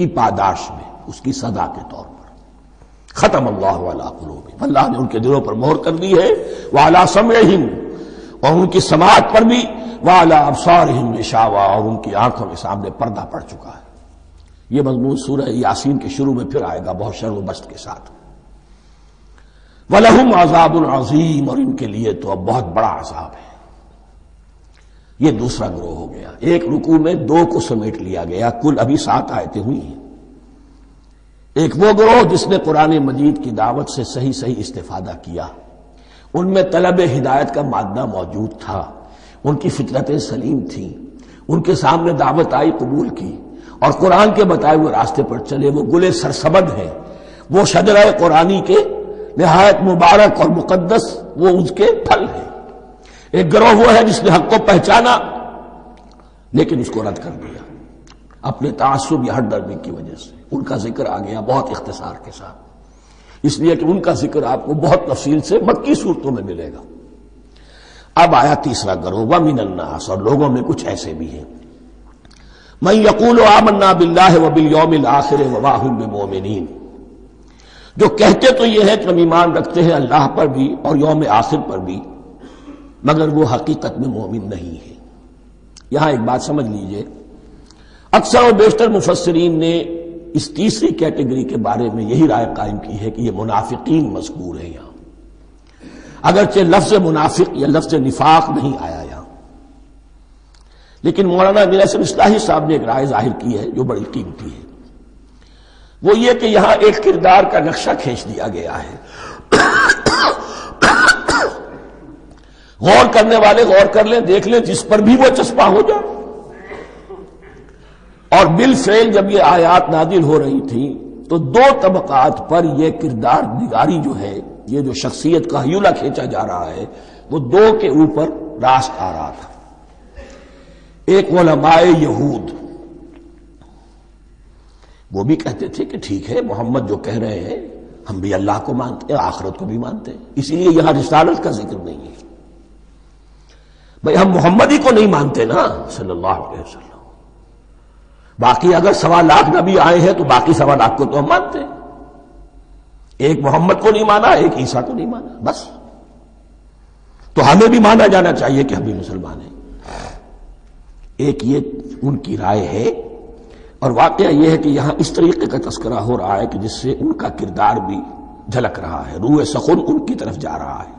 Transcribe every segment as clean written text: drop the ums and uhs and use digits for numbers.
کی پاداش میں، اس کی سزا کے طور پر۔ ختم اللہ علی قلوبہم، اللہ نے ان کے دلوں پر مہر کر دی ہے، وعلی سمعہم، اور ان کی سماعت پر بھی، وعلی ابصارہم غشاوہ، اور ان کی آنکھوں کے سامنے پردہ پڑ چکا ہے۔ یہ مضمون سورہ یاسین کے شروع میں پھر آئے گا بہت شر و بست کے ساتھ۔ وَلَهُمْ عَذَابٌ عَظِيمٌ، اور ان کے لیے تو اب بہت بڑا عذاب ہے۔ یہ دوسرا گروہ ہو گیا، ایک رکوع میں دو کو سمیٹ لیا گیا، کل ابھی 7 آیتیں ہوئی ہیں۔ ایک وہ گروہ جس نے قرآن مجید کی دعوت سے صحیح صحیح استفادہ کیا، ان میں طلب ہدایت کا مادہ موجود تھا، ان کی فطرتیں سلیم تھیں، ان کے سامنے دعوت آئی، قبول کی، اور قرآن کے بتائے ہوئے راستے پر چلے۔ وہ گلے سرسبد ہیں، وہ شجرہ قرآنی کے نہایت مبارک اور مقدس وہ اس کے پھل ہیں۔ ایک گروہ وہ ہے جس نے حق کو پہچانا لیکن اس کو رد کر دیا اپنے تعصب یا ہٹ درمی کی وجہ سے۔ ان کا ذکر آ گیا بہت اختصار کے ساتھ، اس لیے کہ ان کا ذکر آپ کو بہت تفصیل سے مکی صورتوں میں ملے گا۔ اب آیا تیسرا گروہ، وَمِنَ النَّاسِ، اور لوگوں میں کچھ ایسے بھی ہیں، مَن يَقُولُ آمَنَّا بِاللَّهِ وَبِالْيَوْمِ الْآخِرِ وَمَا هُم بِمُؤْمِنِينَ، جو کہتے تو یہ ہے کہ ہم ایمان رکھتے ہیں اللہ پر بھی اور یوم آخر پر بھی، مگر وہ حقیقت میں مومن نہیں ہے۔ یہاں ایک بات سمجھ لیجئے، اکثر و بیشتر مفسرین نے اس تیسری کیٹیگری کے بارے میں یہی رائے قائم کی ہے کہ یہ منافقین مذکور ہیں یہاں، اگرچہ لفظ منافق یا لفظ نفاق نہیں آیا یہاں، لیکن مولانا امیر احسن اصلاحی صاحب نے ایک رائے ظاہر کی ہے جو بڑی قیمتی ہے، وہ یہ کہ یہاں ایک کردار کا نقشہ کھینچ دیا گیا ہے۔ غور کرنے والے غور کر لیں، دیکھ لیں، جس پر بھی وہ چسپاں ہو جائے۔ اور بالفعل جب یہ آیات نازل ہو رہی تھیں تو دو طبقات پر یہ کردار نگاری جو ہے، یہ جو شخصیت کا ہیولہ کھینچا جا رہا ہے، وہ دو کے اوپر راست آ رہا تھا۔ ایک علماء یہود، وہ بھی کہتے تھے کہ ٹھیک ہے محمد جو کہہ رہے ہیں، ہم بھی اللہ کو مانتے ہیں، آخرت کو بھی مانتے ہیں، اسی لیے یہاں رسالت کا ذکر نہیں ہے۔ بھئی ہم محمد ہی کو نہیں مانتے نا صلی اللہ علیہ وسلم، باقی اگر 1.25 لاکھ نبی آئے ہیں تو باقی 1.25 لاکھ کو تو ہم مانتے ہیں، ایک محمد کو نہیں مانا، ایک عیسیٰ کو نہیں مانا، بس تو ہمیں بھی مانا جانا چاہیے کہ ہم بھی مسلمان ہیں۔ ایک یہ ان کی رائے ہے، اور واقعہ یہ ہے کہ یہاں اس طریقے کا تذکرہ ہو رہا ہے کہ جس سے ان کا کردار بھی جھلک رہا ہے، روح سخن ان کی طرف جا رہا ہے۔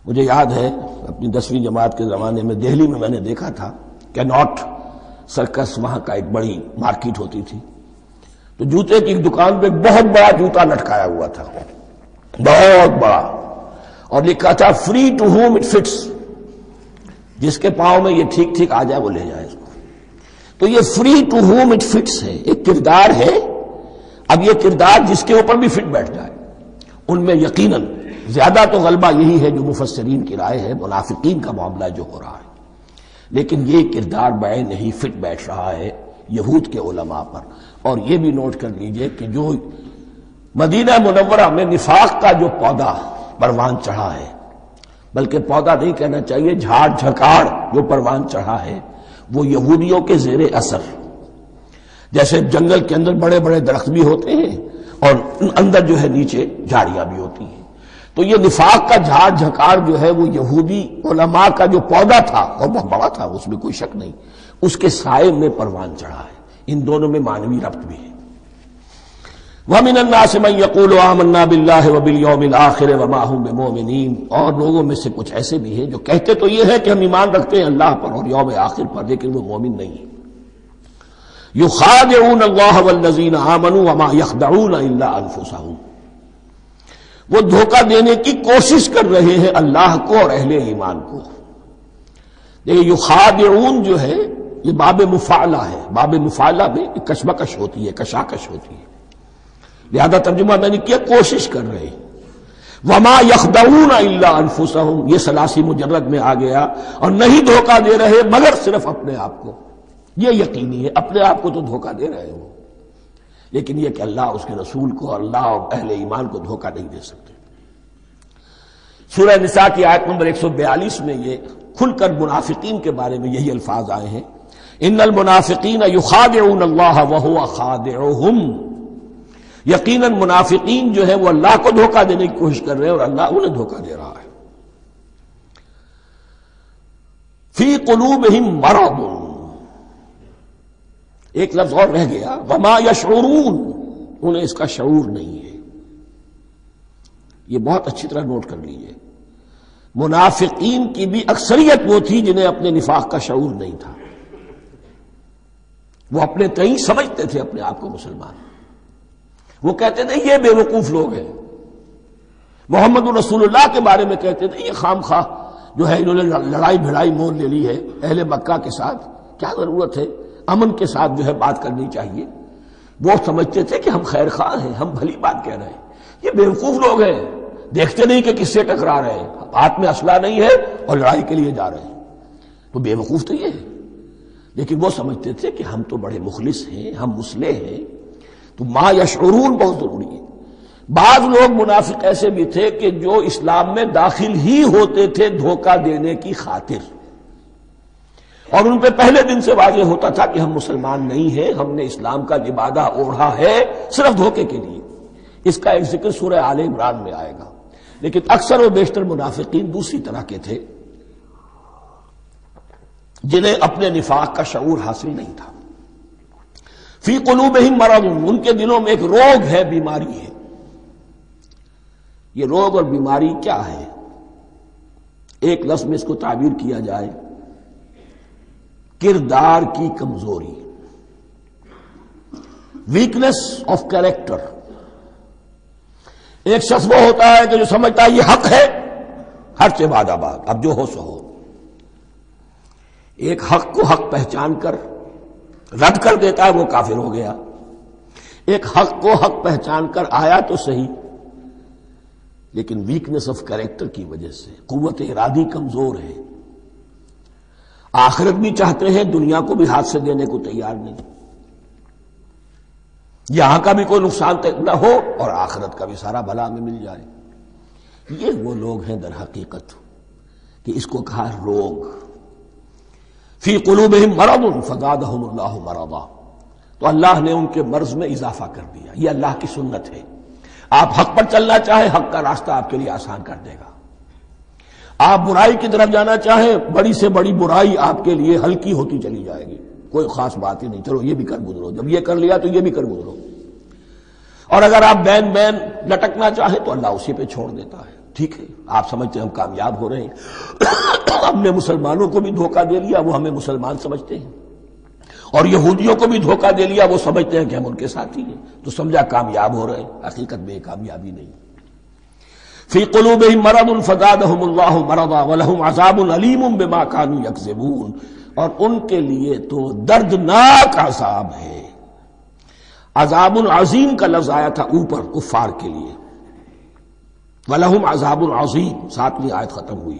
مجھے یاد ہے اپنی 10ویں جماعت کے زمانے میں دہلی میں نے دیکھا تھا کہ ناٹ سرکس، وہاں کا ایک بڑی مارکیٹ ہوتی تھی، تو جوتے کی ایک دکان پہ بہت بڑا جوتا لٹکایا ہوا تھا، بہت بڑا، اور لکھا تھا free to home it fits, جس کے پاؤں میں یہ ٹھیک ٹھیک آ جائے وہ لے جائے اس کو۔ تو یہ free to home it fits ہے، ایک کردار ہے، اب یہ کردار جس کے اوپر بھی فٹ بیٹھ جائے، ان میں یقیناً زیادہ تو غلبہ یہی ہے جو مفسرین کی رائے ہے، منافقین کا معاملہ جو ہو رہا ہے، لیکن یہ کردار بعین نہیں فٹ بیٹھ رہا ہے یہود کے علماء پر۔ اور یہ بھی نوٹ کر لیجئے کہ جو مدینہ منورہ میں نفاق کا جو پودا پروان چڑھا ہے، بلکہ پودا نہیں کہنا چاہیے، جھاڑ جھکاڑ جو پروان چڑھا ہے، وہ یہودیوں کے زیر اثر، جیسے جنگل کے اندر بڑے بڑے درخت بھی ہوتے ہیں اور اندر جو ہے نیچے جھاڑیاں بھی ہوتی ہیں، تو یہ نفاق کا جھاڑ جھکاڑ جو ہے وہ یہودی علماء کا جو پودا تھا اور بہت بڑا تھا، اس میں کوئی شک نہیں، اس کے سائے میں پروان چڑھا ہے۔ ان دونوں میں معنوی ربط بھی ہے۔ وَمِنَ النَّاسِ مَن يَقُولُ آمَنَّا بِاللَّهِ وَبِالْيَوْمِ الْآخِرِ وَمَا هُم بِمُؤْمِنِينَ، اور لوگوں میں سے کچھ ایسے بھی ہیں جو کہتے تو یہ ہے کہ ہم ایمان رکھتے ہیں اللہ پر اور یوم آخر پر، لیکن وہ مومن نہیں ہیں۔ يُخَادِعُونَ اللَّهَ وَالَّذِينَ آمَنُوا وَمَا يَخْدَعُونَ إِلَّا أَنفُسَهُمْ، وہ دھوکہ دینے کی کوشش کر رہے ہیں اللہ کو اور اہل ایمان کو۔ دیکھیں یخادعون جو ہے یہ باب مفعلہ ہے، باب مفعلہ میں کشمکش ہوتی ہے، کشاکش ہوتی ہے، لہذا ترجمہ میں نے کیا کوشش کر رہے ہیں۔ وما یخدعون الا انفسهم، یہ ثلاثی مجرد میں آ گیا، اور نہیں دھوکہ دے رہے مگر صرف اپنے آپ کو۔ یہ یقینی ہے اپنے آپ کو تو دھوکہ دے رہے ہو، لیکن یہ کہ اللہ اس کے رسول کو اور اللہ اور اہل ایمان کو دھوکہ نہیں دے سکتے۔ سورہ نساء کی آیت نمبر 142 میں یہ کھل کر منافقین کے بارے میں یہی الفاظ آئے ہیں ان المنافقین یخادعون اللہ وہو خادعہم، یقیناً منافقین جو ہے وہ اللہ کو دھوکہ دینے کی کوشش کر رہے ہیں اور اللہ انہیں دھوکہ دے رہا ہے۔ فی قلوبہم مرض، ایک لفظ اور رہ گیا، وما یشعرون، انہیں اس کا شعور نہیں ہے۔ یہ بہت اچھی طرح نوٹ کر لیجئے، منافقین کی بھی اکثریت وہ تھی جنہیں اپنے نفاق کا شعور نہیں تھا، وہ اپنے تئیں سمجھتے تھے اپنے آپ کو مسلمان، وہ کہتے تھے یہ بے وقوف لوگ ہیں، محمد رسول اللہ کے بارے میں کہتے تھے یہ خام خواہ جو ہے انہوں نے لڑائی بھڑائی مول لے لی ہے اہل مکہ کے ساتھ، کیا ضرورت ہے، امن کے ساتھ جو ہے بات کرنی چاہیے۔ وہ سمجھتے تھے کہ ہم خیر خواہ ہیں، ہم بھلی بات کہہ رہے ہیں، یہ بے وقوف لوگ ہیں، دیکھتے نہیں کہ کس سے ٹکرا رہے ہیں، ہاتھ میں اسلحہ نہیں ہے اور لڑائی کے لیے جا رہے ہیں، تو بے وقوف تو یہ ہے۔ لیکن وہ سمجھتے تھے کہ ہم تو بڑے مخلص ہیں، ہم مسلح ہیں، تو ما یشعرون بہت ضروری ہے۔ بعض لوگ منافق ایسے بھی تھے کہ جو اسلام میں داخل ہی ہوتے تھے دھوکہ دینے کی خاطر، اور ان پہ پہلے دن سے واضح ہوتا تھا کہ ہم مسلمان نہیں ہیں، ہم نے اسلام کا لبادہ اوڑھا ہے صرف دھوکے کے لیے۔ اس کا ایک ذکر سورہ آل عمران میں آئے گا، لیکن اکثر و بیشتر منافقین دوسری طرح کے تھے جنہیں اپنے نفاق کا شعور حاصل نہیں تھا۔ فی قلوبہم مرض، ان کے دلوں میں ایک روگ ہے، بیماری ہے۔ یہ روگ اور بیماری کیا ہے؟ ایک لفظ میں اس کو تعبیر کیا جائے، کردار کی کمزوری، ویکنس آف کیریکٹر۔ ایک شخص وہ ہوتا ہے کہ جو سمجھتا ہے یہ حق ہے، ہر سے بعد آباد، اب جو ہو سو ہو۔ ایک حق کو حق پہچان کر رد کر دیتا ہے، وہ کافر ہو گیا۔ ایک حق کو حق پہچان کر آیا تو صحیح، لیکن ویکنس آف کیریکٹر کی وجہ سے قوت ارادی کمزور ہے، آخرت بھی چاہتے ہیں، دنیا کو بھی ہاتھ سے دینے کو تیار نہیں، یہاں کا بھی کوئی نقصان نہ ہو اور آخرت کا بھی سارا بھلا ہمیں مل جائے۔ یہ وہ لوگ ہیں در حقیقت کہ اس کو کہا روگ۔ فی قلوبہم مرض فزادہم اللہ مرضا، تو اللہ نے ان کے مرض میں اضافہ کر دیا۔ یہ اللہ کی سنت ہے، آپ حق پر چلنا چاہیں حق کا راستہ آپ کے لیے آسان کر دے گا، آپ برائی کی طرف جانا چاہیں بڑی سے بڑی برائی آپ کے لیے ہلکی ہوتی چلی جائے گی، کوئی خاص بات ہی نہیں، چلو یہ بھی کر گزرو، جب یہ کر لیا تو یہ بھی کر گزرو۔ اور اگر آپ بین بین لٹکنا چاہیں تو اللہ اسی پہ چھوڑ دیتا ہے۔ ٹھیک ہے، آپ سمجھتے ہیں ہم کامیاب ہو رہے ہیں، ہم نے مسلمانوں کو بھی دھوکہ دے لیا، وہ ہمیں مسلمان سمجھتے ہیں، اور یہودیوں کو بھی دھوکہ دے لیا، وہ سمجھتے ہیں کہ ہم ان کے ساتھی ہیں، تو سمجھا کامیاب ہو رہے ہیں، حقیقت میں کامیابی نہیں۔ فی قلوبہم مرض فزادہم اللہ مرضا ولہم عذاب علیم بما کانوا یکذبون، اور ان کے لیے تو دردناک عذاب ہے۔ عذاب عظیم کا لفظ آیا تھا اوپر کفار کے لیے، وَلَهُمْ عَذَابٌ عَظِيمٌ، 7ویں آیت ختم ہوئی،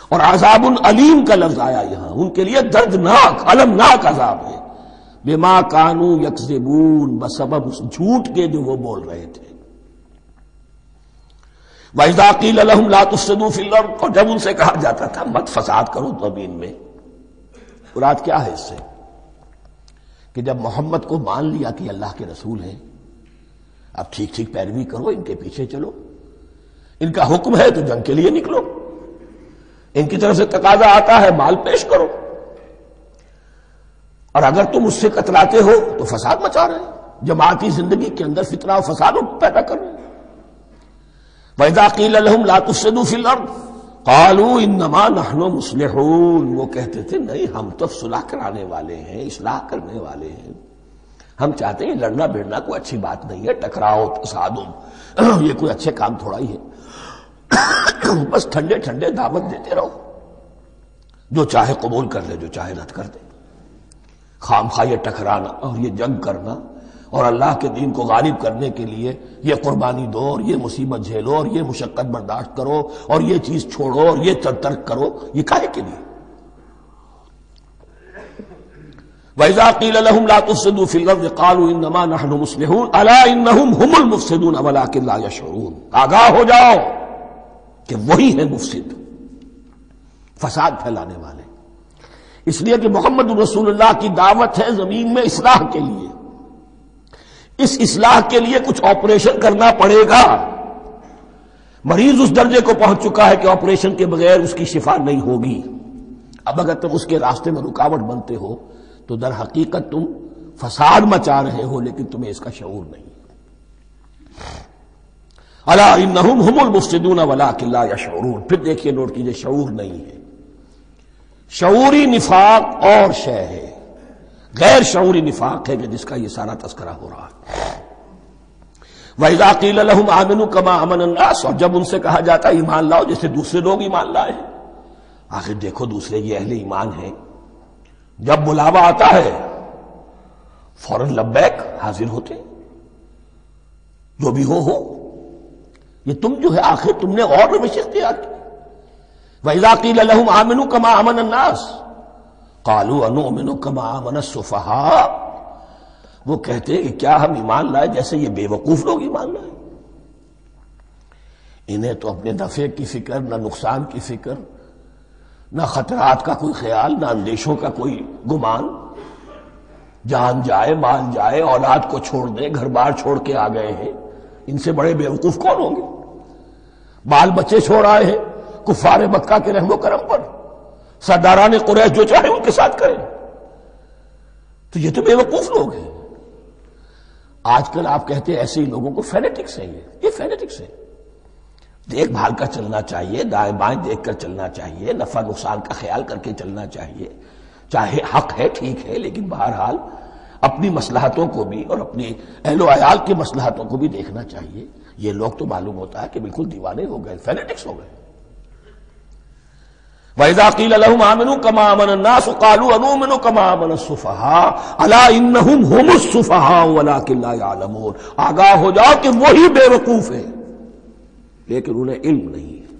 اور عذاب علیم کا لفظ آیا یہاں، ان کے لیے دردناک المناک عذاب ہے، بما کانوا یکذبون، بسبب اس جھوٹ کے جو وہ بول رہے تھے۔ وَإِذَا قِيلَ لَهُمْ لَا تُفْسِدُوا فِي الْأَرْضِ، اور جب ان سے کہا جاتا تھا مت فساد کرو زمین میں، مراد کیا ہے اس سے؟ کہ جب محمد کو مان لیا کہ اللہ کے رسول ہیں، اب ٹھیک ٹھیک پیروی کرو، ان کے پیچھے چلو، ان کا حکم ہے تو جنگ کے لیے نکلو، ان کی طرف سے تقاضا آتا ہے مال پیش کرو، اور اگر تم اس سے کتراتے ہو تو فساد مچا رہے ہیں، جماعتی زندگی کے اندر فتنہ و فساد پیدا کر رہے ہیں۔ وَإِذَا قِيلَ لَهُمْ لَا تُفْسِدُوا فِي الْأَرْضِ قَالُوا إِنَّمَا نَحْنُ مُصْلِحُونَ، وہ کہتے تھے نہیں ہم تو صلح کرانے والے ہیں، اصلاح کرنے والے ہیں، ہم چاہتے ہیں لڑنا بھیڑنا کوئی اچھی بات نہیں ہے، ٹکراؤ تصادم یہ کوئی اچھے کام تھوڑا ہی ہے، بس ٹھنڈے ٹھنڈے دعوت دیتے رہو، جو چاہے قبول کر لے جو چاہے رد کر دے، خام خواہ یہ ٹکرانا اور یہ جنگ کرنا اور اللہ کے دین کو غالب کرنے کے لیے یہ قربانی دو اور یہ مصیبت جھیلو اور یہ مشقت برداشت کرو اور یہ چیز چھوڑو اور یہ ترک کرو، یہ کاہے کے لیے؟ وَإِذَا قِيلَ لَهُمْ لَا تُفْسِدُوا فِي الْأَرْضِ قَالُوا إِنَّمَا نَحْنُ مُصْلِحُونَ أَلَا إِنَّهُمْ هُمُ الْمُفْسِدُونَ وَلَٰكِن لَا يَشْعُرُونَ، آگاہ ہو جاؤ کہ وہی ہیں مفسد، فساد پھیلانے والے۔ اس لیے کہ محمد رسول اللہ کی دعوت ہے زمین میں اصلاح کے لیے. اس اصلاح کے لیے کچھ آپریشن کرنا پڑے گا. مریض اس درجے کو پہنچ چکا ہے کہ آپریشن کے بغیر اس کی شفا نہیں ہوگی. اب اگر تم اس کے راستے میں رکاوٹ بنتے ہو تو در حقیقت تم فساد مچا رہے ہو، لیکن تمہیں اس کا شعور نہیں. الا انہم هم المفسدون ولکن لا یشعرون. پھر دیکھیے نوٹ کیجئے، شعور نہیں ہے. شعوری نفاق اور شے ہے، غیر شعوری نفاق ہے کہ جس کا یہ سارا تذکرہ ہو رہا ہے. وَإِذَا قِيلَ لَهُمْ آمِنُوا كَمَا آمَنَ النَّاسُ، اور جب ان سے کہا جاتا ہے ایمان لاؤ جیسے دوسرے لوگ ایمان لائے. آخر دیکھو دوسرے یہ اہل ایمان ہیں، جب بلاوا آتا ہے فوراً لبیک حاضر ہوتے، جو بھی ہو. یہ تم جو ہے آخر تم نے اور روش اختیار کی. وَإِذَا قِيلَ لَهُمْ آمِنُوا كَمَا آمَنَ النَّاسُ قَالُوا أَنُؤْمِنُ كَمَا آمَنَ السُّفَهَاءُ. وہ کہتے ہیں کہ کیا ہم ایمان لائے جیسے یہ بے وقوف لوگ ایمان لائے. انہیں تو اپنے نفع کی فکر، نہ نقصان کی فکر، نہ خطرات کا کوئی خیال، نہ اندیشوں کا کوئی گمان. جان جائے، مال جائے، اولاد کو چھوڑ دیں، گھر بار چھوڑ کے آ گئے ہیں. ان سے بڑے بے وقوف کون ہوں گے؟ بال بچے چھوڑ آئے ہیں کفار مکہ کے رحم و کرم پر، سرداران قریش جو چاہے ان کے ساتھ کریں. تو یہ تو بے وقوف لوگ ہیں. آج کل آپ کہتے ہیں ایسے ہی لوگوں کو فینیٹکس ہیں. یہ فینیٹکس ہیں. دیکھ بھال کر چلنا چاہیے، دائیں بائیں دیکھ کر چلنا چاہیے، نفع نقصان کا خیال کر کے چلنا چاہیے. چاہے حق ہے ٹھیک ہے، لیکن بہرحال اپنی مصلحتوں کو بھی اور اپنی اہل و عیال کی مصلحتوں کو بھی دیکھنا چاہیے. یہ لوگ تو معلوم ہوتا ہے کہ بالکل دیوانے ہو گئے، فینیٹکس ہو گئے. وَإِذَا قِيلَ لَهُمْ آمِنُوا كَمَا آمَنَ النَّاسُ قَالُوا أَنُؤْمِنُ كَمَا آمَنَ السُّفَهَاءُ أَلَا إِنَّهُمْ هُمُ السُّفَهَاءُ وَلَكِنْ لَا يَعْلَمُونَ. آگاہ ہو جاؤ کہ وہی بے وقوف ہے لیکن انہیں علم نہیں ہے.